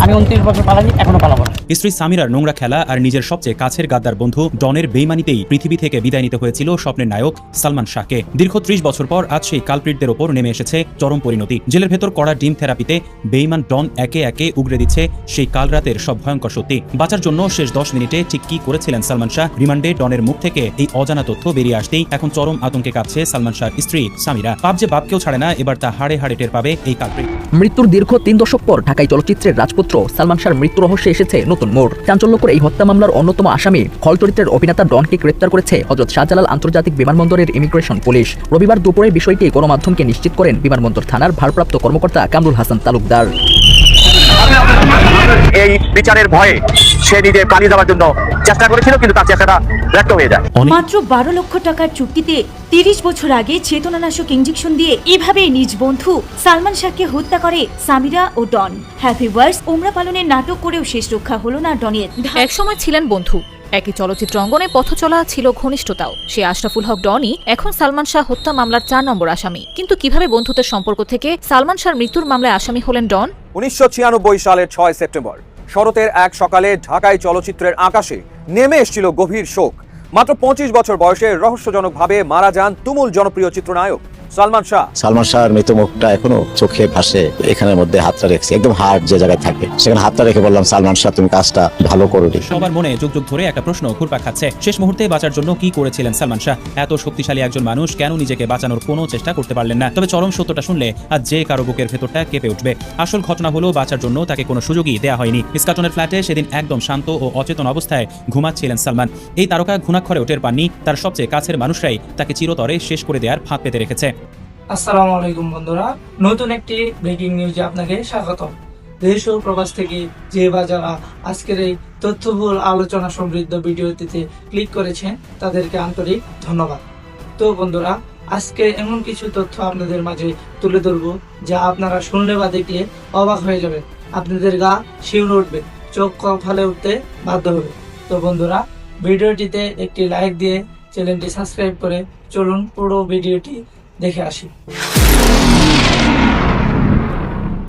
আমি 29 বছর পালানি, এখনো পালাবো না। স্ত্রী সামিরার নোংরা খেলা আর নিজের সবচেয়ে কাছের গাদ্দার বন্ধু ডনের বেইমানিতেই পৃথিবী থেকে বিদায় নিতে হয়েছিল স্বপ্নের নায়ক সালমান শাহকে। দীর্ঘ 30 বছর পর আজ সেই কালপ্রিটদের ওপর নেমে এসেছে চরম পরিণতি। জেলের ভেতর করা ডিম থেরাপিতে বেইমান ডন একে একে উগরে দিচ্ছে সেই কাল রাতের সব ভয়ঙ্কর সত্যি। বাঁচার জন্য শেষ 10 মিনিটে ঠিক কি করেছিলেন সালমান শাহ? রিমান্ডে ডনের মুখ থেকে এই অজানা তথ্য বেরিয়ে আসতেই এখন চরম আতঙ্কে কাঁপছে সালমান শাহর স্ত্রী সামিরা। পাপ যে বাপকেও ছাড়ে না, এবার তা হাড়ে হাড়ে টের পাবে এই কালপ্রিট। মৃত্যুর দীর্ঘ 3 দশক পর ঢাকায় চলচ্চিত্রের রাজপুত্র সালমান শাহর মৃত্যু রহস্যে এসেছে নতুন মোড়। চাঞ্চল্যকর এই হত্যা মামলার অন্যতম আসামি খল চরিত্রের অভিনেতা ডনকে গ্রেপ্তার করেছে হযরত শাহজালাল আন্তর্জাতিক বিমানবন্দরের ইমিগ্রেশন পুলিশ। রবিবার দুপুরে বিষয়টি গণমাধ্যমকে নিশ্চিত করেন বিমানবন্দর থানার ভারপ্রাপ্ত কর্মকর্তা কামরুল হাসান তালুকদার। এই বিচারের ভয়ে সে নিজে পালিয়ে যাওয়ার জন্য চেষ্টা করেছিল, কিন্তু তার চেষ্টাটা ব্যর্থ হয়ে যায়। মাত্র 12 লক্ষ টাকার চুক্তিতে 30 বছর আগে চেতনানাশক ইঞ্জেকশন দিয়ে এভাবে নিজ বন্ধু সালমান শাহকে হত্যা করে সামিরা ও ডন। হ্যাপি ওয়ার্স ওমরা পালনের নাটক করেও শেষ রক্ষা হলো না ডনের। একসময় ছিলেন বন্ধু, একই চলচ্চিত্র অঙ্গনে পথ চলা ছিল ঘনিষ্ঠতাও। সে আশরাফুল হক ডনই এখন সালমান শাহ হত্যা মামলার 4 নম্বর আসামি। কিন্তু কিভাবে বন্ধুত্বের সম্পর্ক থেকে সালমান শাহর মৃত্যুর মামলায় আসামি হলেন ডন? 1996 সালের 6 সেপ্টেম্বর শরতের এক সকালে ঢাকায় চলচ্চিত্রের আকাশে নেমে এসেছিল গভীর শোক। মাত্র 25 বছর বয়সে রহস্যজনকভাবে মারা যান তুমুল জনপ্রিয় চিত্রনায়ক সালমান শাহ। সালমান শাহর মৃত মুখটা এখনো চোখে ভাসে। এখানের মধ্যে হাতটা রেখেছি, একদম হার্ট যে জায়গায় থাকে সেখানে হাতটা রেখে বললাম, সালমান শাহ তুমি কাজটা ভালো করো। সবার মনে যুগ যুগ ধরে একটা প্রশ্ন ঘুরপাক খাচ্ছে, শেষ মুহূর্তে বাঁচার জন্য কি করেছিলেন সালমান শাহ? এত শক্তিশালী একজন মানুষ কেন নিজেকে বাঁচানোর কোনো চেষ্টা করতে পারলেন না? তবে চরম সত্যটা শুনলে আজ যে কারো বুকের ভেতরটা কেঁপে উঠবে। আসল ঘটনা হলো বাঁচার জন্য তাকে কোনো সুযোগই দেওয়া হয়নি। ইস্কাটনের ফ্ল্যাটে সেদিন একদম শান্ত ও অচেতন অবস্থায় ঘুমাচ্ছিলেন সালমান। এই তারকা ঘুণাক্ষরেও টের পাননি তার সবচেয়ে কাছের মানুষরাই তাকে চিরতরে শেষ করে দেওয়ার ফাঁদ পেতে রেখেছে। আসসালামু আলাইকুম বন্ধুরা, নতুন একটি ব্রেকিং নিউজে আপনাকে স্বাগতম। দেশ ও প্রবাস থেকে যে বা যারা আজকের এই তথ্যবহুল আলোচনা সমৃদ্ধ ভিডিওটিতে ক্লিক করেছেন তাদেরকে আন্তরিক ধন্যবাদ। তো বন্ধুরা, আজকে এমন কিছু তথ্য আপনাদের মাঝে তুলে ধরবো যা আপনারা শুনলে বা দেখলে অবাক হয়ে যাবেন। আপনাদের গা শিউরে উঠবে, চোখ কপালে উঠতে বাধ্য হবে। তো বন্ধুরা, ভিডিওটিতে একটি লাইক দিয়ে চ্যানেলটি সাবস্ক্রাইব করে চলুন পুরো ভিডিওটি দেখে আসি।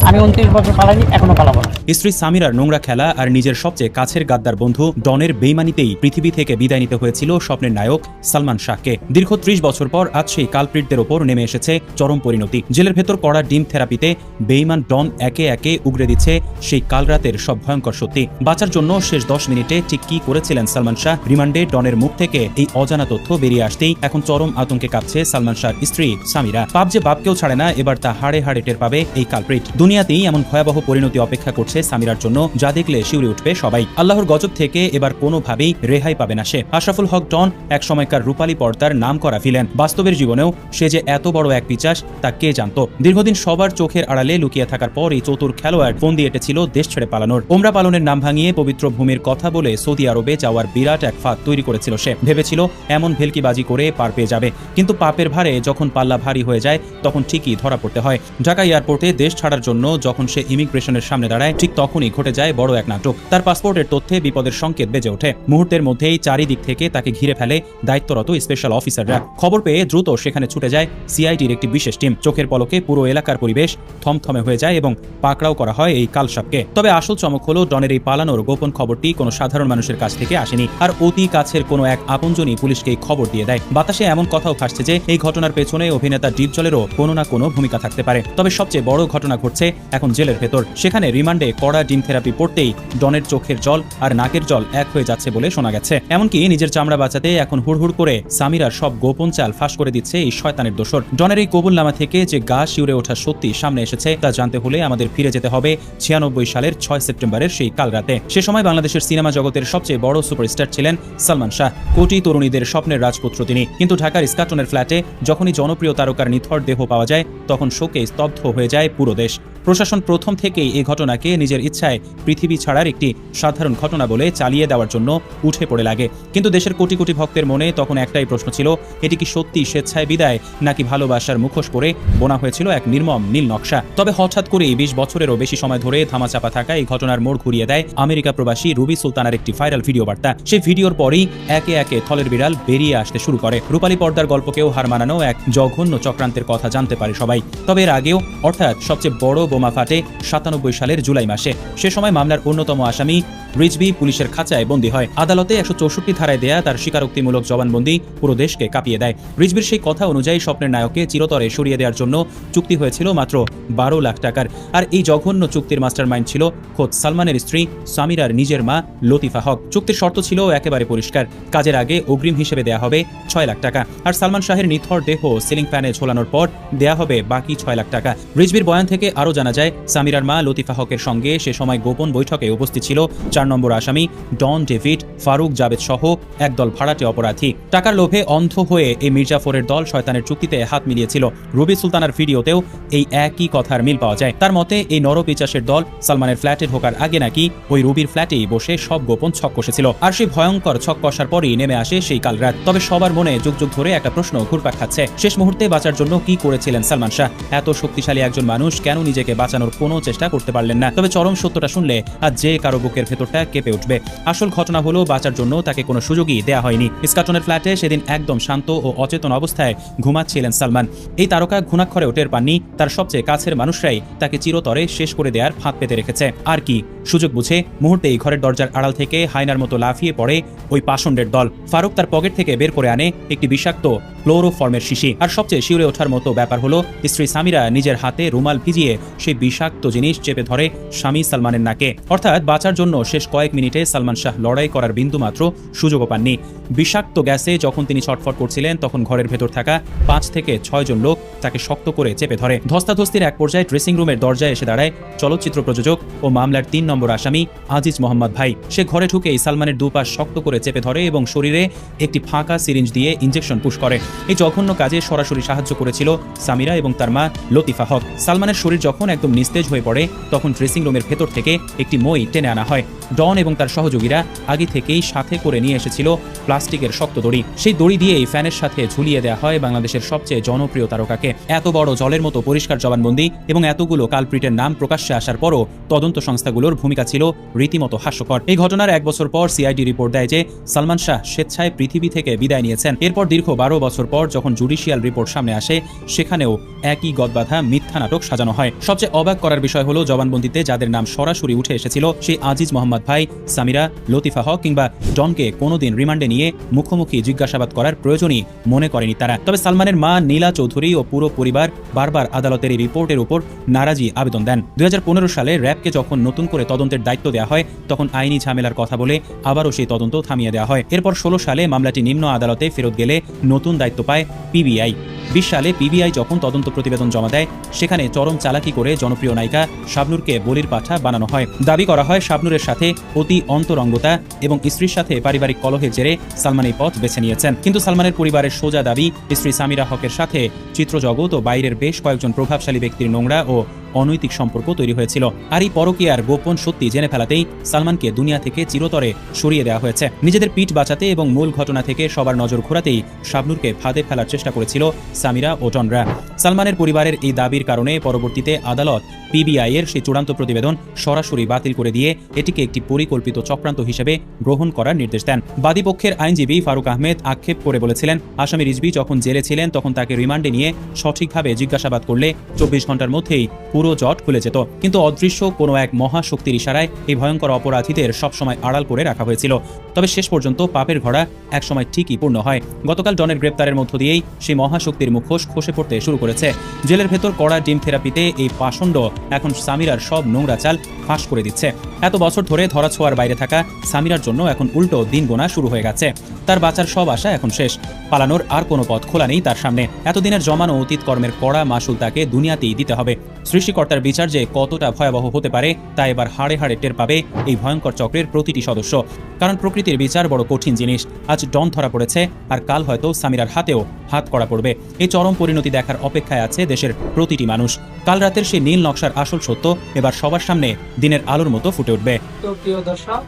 আমি 29 বছর পালানি, এখনো পালাবো না। স্ত্রী সামিরার নোংরা খেলা আর নিজের সবচেয়ে কাছের গাদ্দার বন্ধু ডনের বেইমানিতেই পৃথিবী থেকে বিদায় নিতে হয়েছিল স্বপ্নের নায়ক সালমান শাহকে। দীর্ঘ 30 বছর পর আজ সেই কালপ্রিটদের ওপর নেমে এসেছে চরম পরিণতি। জেলের ভেতর করা ডিম থেরাপিতে বেইমান ডন একে একে উগরে দিচ্ছে সেই কাল রাতের সব ভয়ঙ্কর সত্যি। বাঁচার জন্য শেষ 10 মিনিটে ঠিক কি করেছিলেন সালমান শাহ? রিমান্ডে ডনের মুখ থেকে এই অজানা তথ্য বেরিয়ে আসতেই এখন চরম আতঙ্কে কাঁপছে সালমান শাহর স্ত্রী সামিরা। পাপ যে বাপকেও ছাড়ে না, এবার তা হাড়ে হাড়ে টের পাবে এই কালপ্রিট। দুনিয়াতেই এমন ভয়াবহ পরিণতি অপেক্ষা করছে সামিরার জন্য, যা দেখলে শিউরে উঠবে সবাই। আল্লাহর গজব থেকে এবার কোনোভাবেই রেহাই পাবে না সে। আশরাফুল হক ডন এক সময়কার রূপালী পর্দার নাম করা ভিলেন। বাস্তবের জীবনেও সে যে এত বড় এক পিচাস তা কে জানত? দীর্ঘদিন সবার চোখের আড়ালে লুকিয়ে থাকার পর এই চতুর খেলোয়াড় ফোন দিয়ে এটেছিল দেশ ছেড়ে পালানোর। ওমরা পালনের নাম ভাঙিয়ে পবিত্র ভূমির কথা বলে সৌদি আরবে যাওয়ার বিরাট এক ফাঁদ তৈরি করেছিল সে। ভেবেছিল এমন ভেলকিবাজি করে পার পেয়ে যাবে, কিন্তু পাপের ভারে যখন পাল্লা ভারী হয়ে যায় তখন ঠিকই ধরা পড়তে হয়। ঢাকা এয়ারপোর্টে দেশ ছাড়ার জন্য যখন সে ইমিগ্রেশনের সামনে দাঁড়ায়, ঠিক তখনই ঘটে যায় বড় এক নাটক। তার পাসপোর্টের তথ্যে বিপদের সংকেত বেজে ওঠে। মুহূর্তের মধ্যেই চারিদিক থেকে তাকে ঘিরে ফেলে দায়িত্বরত স্পেশাল অফিসাররা। খবর পেয়ে দ্রুত সেখানে ছুটে যায় সিআইডির একটি বিশেষ টিম। চোখের পলকে পুরো এলাকার পরিবেশ থমথমে হয়ে যায় এবং পাকড়াও করা হয় এই কালসাপকে। তবে আসল চমক হলো ডনের এই পালানোর গোপন খবরটি কোনো সাধারণ মানুষের কাছ থেকে আসেনি, আর অতি কাছের কোনো এক আপনজনই পুলিশকে খবর দিয়ে দেয়। বাতাসে এমন কথাও ভাসছে যে এই ঘটনার পেছনে অভিনেতা ডিপজলেরও কোনো না কোনো ভূমিকা থাকতে পারে। তবে সবচেয়ে বড় ঘটনা ঘটছে এখন জেলের ভেতর। সেখানে রিমান্ডে কড়া ডিম থেরাপি পড়তেই ডনের চোখের জল আর নাকের জল এক হয়ে যাচ্ছে বলে শোনা গেছে। এমনকি নিজের চামড়া বাঁচাতে এখন হুড়হুড় করে সামিরার সব গোপন চাল ফাঁস করে দিচ্ছে এই শয়তানের দোসর। ডনের এই কবুলনামা থেকে যে গা শিউরে ওঠা সত্যি সামনে এসেছে তা জানতে হলে আমাদের ফিরে যেতে হবে 96 সালের 6 সেপ্টেম্বরের সেই কাল রাতে। সে সময় বাংলাদেশের সিনেমা জগতের সবচেয়ে বড় সুপারস্টার ছিলেন সালমান শাহ। কোটি তরুণীদের স্বপ্নের রাজপুত্র তিনি। কিন্তু ঢাকার ইস্কাটনের ফ্ল্যাটে যখনই জনপ্রিয় তারকার নিথর দেহ পাওয়া যায় তখন শোকে স্তব্ধ হয়ে যায় পুরো দেশ। প্রশাসন প্রথম থেকেই এই ঘটনাকে নিজের ইচ্ছায় পৃথিবী ছাড়ার একটি সাধারণ ঘটনা বলে চালিয়ে দেওয়ার জন্য উঠে পড়ে লাগে। কিন্তু দেশের কোটি কোটি ভক্তের মনে তখন একটাই প্রশ্ন ছিল, এটি কি সত্যি স্বেচ্ছায় বিদায়, নাকি ভালোবাসার মুখোশ পরে বোনা হয়েছিল এক নির্মম নীল নকশা? তবে হঠাৎ করেই 20 বছরেরও বেশি সময় ধরে ধামাচাপা থাকা এই ঘটনার মোড় ঘুরিয়ে দেয় আমেরিকা প্রবাসী রুবি সুলতানার একটি ভাইরাল ভিডিও বার্তা। সেই ভিডিওর পরেই একে একে থলের বিড়াল বেরিয়ে আসতে শুরু করে। রূপালী পর্দার গল্পকেও হার মানানো এক জঘন্য চক্রান্তের কথা জানতে পারে সবাই। তবে এর আগেও, অর্থাৎ সবচেয়ে বড় বোমা ফাটে 97 সালের জুলাই মাসে। সে সময় মামলার অন্যতম আসামি রিজভি পুলিশের খাঁচায় বন্দী হয়। আদালতে 164 ধারায় দেয়া তার স্বীকারোক্তিমূলক জবানবন্দি পুরো দেশকে কাঁপিয়ে দেয়। রিজভির সেই কথা অনুযায়ী স্বপ্নের নায়ককে চিরতরে সরিয়ে দেওয়ার জন্য চুক্তি হয়েছিল মাত্র 12 লাখ টাকার। আর এই জঘন্য চুক্তির মাস্টারমাইন্ড ছিল খোদ সালমানের স্ত্রী সামিরার নিজের মা লতিফা হক। চুক্তির শর্ত ছিল একেবারে পরিষ্কার, কাজের আগে অগ্রিম হিসেবে দেয়া হবে 6 লাখ টাকা, আর সালমান শাহের নিথর দেহ সিলিং ফ্যানে ঝোলানোর পর দেয়া হবে বাকি 6 লাখ টাকা। রিজভির বয়ান থেকে আরও জানা যায়, সামিরার মা লতিফা হকের সঙ্গে সে সময় গোপন বৈঠকে উপস্থিত ছিল 4 নম্বর আসামি ডন ডেভিড, ফারুক জাবেদ সহ একদল ভাড়াটে অপরাধী। টাকার লোভে অন্ধ হয়ে এই মির্জাফরের দল শয়তানের চুক্তিতে হাত মিলিয়েছিল। রুবি সুলতানার ভিডিওতেও এই একই কথার মিল পাওয়া যায়। তার মতে এই নরপিচাসের দল সালমানের ফ্ল্যাটে ঢোকার আগে নাকি ওই রুবির ফ্ল্যাটেই বসে সব গোপন ছক কষেছিল, আর সেই ভয়ঙ্কর ছক কষার পরই নেমে আসে সেই কাল রাত। তবে সবার মনে যুগ যুগ ধরে একটা প্রশ্ন ঘুরপাক খাচ্ছে, শেষ মুহূর্তে বাঁচার জন্য কি করেছিলেন সালমান শাহ? এত শক্তিশালী একজন মানুষ কেন নিজেকে বাঁচানোর কোনো চেষ্টা করতে পারলেন না? তবে চরম সত্যটা শুনলে আজ যে কারো বুকের ভেতরটা কেঁপে উঠবে। আসল ঘটনা হলো, বাঁচার জন্য তাকে কোনো সুযোগই দেয়া হয়নি। ইস্কাটনের ফ্ল্যাটে সেদিন একদম শান্ত ও অচেতন অবস্থায় ঘুমাচ্ছিলেন সালমান। এই তারকা ঘুণাক্ষরেও টের পাননি তার সবচেয়ে কাছের মানুষরাই তাকে চিরতরে শেষ করে দেওয়ার ফাঁদ পেতে রেখেছে। আর কি সুযোগ বুঝে মুহূর্তেই ঘরের দরজার আড়াল থেকে হায়নার মতো লাফিয়ে পড়ে ওই পাষণ্ডের দল। ফারুক তার পকেট থেকে বের করে আনে একটি বিষাক্ত ক্লোরোফর্মের শিশি। আর সবচেয়ে শিউরে ওঠার মতো ব্যাপার হলো, স্ত্রী সামিরা নিজের হাতে রুমাল ভিজিয়ে সেই বিষাক্ত জিনিস চেপে ধরে স্বামী সালমানের নাকে। অর্থাৎ বাঁচার জন্য শেষ কয়েক মিনিটে সালমান শাহ লড়াই করার বিন্দুমাত্র সুযোগও পাননি। বিষাক্ত গ্যাসে যখন তিনি ছটফট করছিলেন, তখন ঘরের ভেতর থাকা 5 থেকে 6 জন লোক তাকে শক্ত করে চেপে ধরে। ধস্তাধস্তির এক পর্যায়ে ড্রেসিং রুমের দরজায় এসে দাঁড়ায় চলচ্চিত্র প্রযোজক ও মামলার 3 নম্বর আসামি আজিজ মোহাম্মদ ভাই। সে ঘরে ঢুকেই সালমানের দুপাশ শক্ত করে চেপে ধরে এবং শরীরে একটি ফাঁকা সিরিঞ্জ দিয়ে ইঞ্জেকশন পুশ করে। এই জঘন্য কাজে সরাসরি সাহায্য করেছিল সামিরা এবং তার মা লতিফা হক। সালমানের শরীর যখন একদম নিস্তেজ হয়ে পড়ে, তখন ড্রেসিং রুমের ভেতর থেকে একটি মই টেনে আনা হয়। ডন এবং তার সহযোগীরা আগে থেকেই সাথে করে নিয়ে এসেছিল প্লাস্টিকের শক্ত দড়ি। সেই দড়ি দিয়েই ফ্যানের সাথে ঝুলিয়ে দেওয়া হয় বাংলাদেশের সবচেয়ে জনপ্রিয় তারকাকে। এত বড় জলের মতো পরিষ্কার জবানবন্দি এবং এতগুলো কালপ্রিটের নাম প্রকাশ্যে আসার পরও তদন্ত সংস্থাগুলোর ভূমিকা ছিল রীতিমতো হাস্যকর। এই ঘটনার 1 বছর পর সিআইডি রিপোর্ট দেয় যে সালমান শাহ স্বেচ্ছায় পৃথিবী থেকে বিদায় নিয়েছেন। এরপর দীর্ঘ 12 বছর পর যখন জুডিশিয়াল রিপোর্ট সামনে আসে, সেখানেও একই গদবাধা মিথ্যা নাটক সাজানো হয়। সবচেয়ে অবাক করার বিষয় হলো, জবানবন্দিতে যাদের নাম সরাসরি উঠে এসেছিল, সেই আজিজ মোহাম্মদ ভাই, সামিরা, লতিফা হক কিংবা ডনকে কোনোদিন রিমান্ডে নিয়ে মুখোমুখি জিজ্ঞাসাবাদ করার প্রয়োজনই মনে করেনি তারা। তবে সালমানের মা নীলা চৌধুরী ও পুরো পরিবার বারবার আদালতের এই রিপোর্টের উপর নারাজি আবেদন দেন। 2015 সালে র্যাবকে যখন নতুন করে তদন্তের দায়িত্ব দেওয়া হয়, তখন আইনি ঝামেলার কথা বলে আবারও সেই তদন্ত থামিয়ে দেওয়া হয়। এরপর 16 সালে মামলাটি নিম্ন আদালতে ফেরত গেলে নতুন দায়িত্ব পায় পিবিআই। 20 সালে পিবিআই যখন তদন্ত প্রতিবেদন জমা দেয়, সেখানে চরম চালাকি করে জনপ্রিয় নায়িকা শাবনূরকে বলির পাঠা বানানো হয়। দাবি করা হয় শাবনূরের সাথে অতি অন্তরঙ্গতা এবং স্ত্রীর সাথে পারিবারিক কলহের জেরে সালমান এই পথ বেছে নিয়েছেন। কিন্তু সালমানের পরিবারের সোজা দাবি, স্ত্রী সামিরা হকের সাথে চিত্রজগৎ ও বাইরের বেশ কয়েকজন প্রভাবশালী ব্যক্তির নোংরা ও অনৈতিক সম্পর্ক তৈরি হয়েছিল। আর এই পরকীয়ার গোপন সত্যি জেনে ফেলাতেই সালমানকে দুনিয়া থেকে চিরতরে সরিয়ে দেওয়া হয়েছে। নিজেদের পিঠ বাঁচাতে এবং মূল ঘটনা থেকে সবার নজর ঘোরাতেই শাবনূরকে ফাঁদে ফেলার চেষ্টা করেছিল সামিরা ও ডনরা। সালমানের পরিবারের এই দাবির কারণে পরবর্তীতে আদালত পিবিআই এর সেই চূড়ান্ত প্রতিবেদন সরাসরি বাতিল করে দিয়ে এটিকে একটি পরিকল্পিত চক্রান্ত হিসেবে গ্রহণ করার নির্দেশ দেন। বাদীপক্ষের আইনজীবী ফারুক আহমেদ আক্ষেপ করে বলেছিলেন, আসামি রিজভি যখন জেলে ছিলেন, তখন তাকে রিমান্ডে নিয়ে সঠিকভাবে জিজ্ঞাসাবাদ করলে 24 ঘন্টার মধ্যেই পুরো জট খুলে যেত। কিন্তু অদৃশ্য কোনো এক মহাশক্তির ইশারায় এই ভয়ঙ্কর অপরাধীদের সবসময় আড়াল করে রাখা হয়েছিল। তবে শেষ পর্যন্ত পাপের ঘোড়া একসময় ঠিকই পূর্ণ হয়। গতকাল ডনের গ্রেপ্তারের মধ্য দিয়েই সেই মহাশক্তির মুখোশ খসে পড়তে শুরু করেছে। জেলের ভেতর কড়া ডিম থেরাপিতে এই পাষণ্ড এখন সামিরার সব নোংরা চাল ফাঁস করে দিচ্ছে। এত বছর ধরে ধরাছোঁয়ার বাইরে থাকা সামিরার জন্য এখন উল্টো দিন গোনা শুরু হয়ে গেছে। তার বাঁচার সব আশা এখন শেষ। পালানোর আর কোনো পথ খোলা নেই তার সামনে। এতদিনের জমানো অতীত কর্মের কড়া মাসুল তাকে দুনিয়াতেই দিতে হবে। সৃষ্টিকর্তার বিচার যে কতটা ভয়াবহ হতে পারে তা এবার হাড়ে হাড়ে টের পাবে এই ভয়ঙ্কর চক্রের প্রতিটি সদস্য। কারণ প্রকৃতির বিচার বড় কঠিন জিনিস। আজ ডন ধরা পড়েছে, আর কাল হয়তো সামিরার হাতেও হাত করা পড়বে। এই চরম পরিণতি দেখার অপেক্ষায় আছে দেশের প্রতিটি মানুষ। কাল রাতের সেই নীল নকশার আসল সত্য এবার সবার সামনে দিনের আলোর মতো ফুটে উঠবে। তো প্রিয় দর্শক,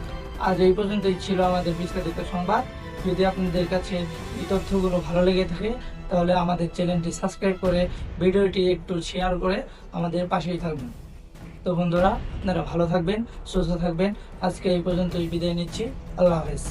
আজ এই পর্যন্তই ছিল আমাদের বিস্তারিত সংবাদ। যদি আপনাদের কাছে এই তথ্যগুলো ভালো লেগে থাকে, তাহলে আমাদের চ্যানেলটি সাবস্ক্রাইব করে ভিডিওটি একটু শেয়ার করে আমাদের পাশেই থাকবেন। তো বন্ধুরা, আপনারা ভালো থাকবেন, সুস্থ থাকবেন। আজকে এই পর্যন্তই বিদায় নিচ্ছি। আল্লাহ হাফেজ।